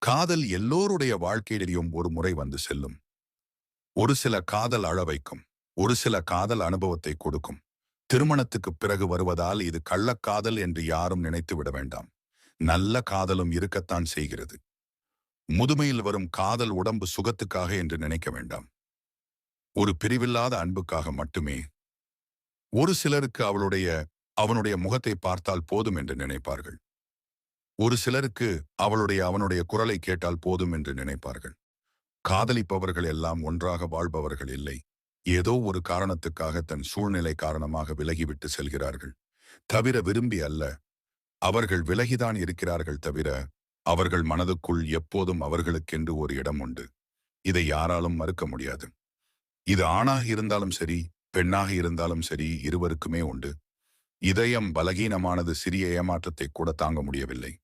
காதல் எல்லோருடைய வாழ்க்கையிலும் ஒரு முறை வந்து செல்லும். ஒரு சில காதல் அழ வைக்கும். ஒரு சில காதல் அனுபவத்தை கொடுக்கும். திருமணத்துக்குப் பிறகு வருவதால் இது கள்ளக்காதல் என்று யாரும் நினைத்து விட வேண்டாம். நல்ல காதலும் இருக்கத்தான் செய்கிறது. முதுமையில் வரும் காதல் உடம்பு சுகத்துக்காக என்று நினைக்க வேண்டாம். ஒரு பிரிவில்லாத அன்புக்காக மட்டுமே. ஒரு சிலருக்கு அவனுடைய முகத்தை பார்த்தால் போதும் என்று நினைப்பார்கள். ஒரு சிலருக்கு அவனுடைய குரலை கேட்டால் போதும் என்று நினைப்பார்கள். காதலிப்பவர்கள் எல்லாம் ஒன்றாக வாழ்பவர்கள் இல்லை. ஏதோ ஒரு காரணத்துக்காக தன் சூழ்நிலை காரணமாக விலகிவிட்டு செல்கிறார்கள். தவிர விரும்பி அல்ல. அவர்கள் விலகிதான் இருக்கிறார்கள் தவிர, அவர்கள் மனதுக்குள் எப்போதும் அவர்களுக்கென்று ஒரு இடம் உண்டு. இதை யாராலும் மறுக்க முடியாது. இது ஆணாக இருந்தாலும் சரி, பெண்ணாக இருந்தாலும் சரி, இருவருக்குமே உண்டு. இதயம் பலகீனமானது சிறிய ஏமாற்றத்தை கூட தாங்க முடியவில்லை.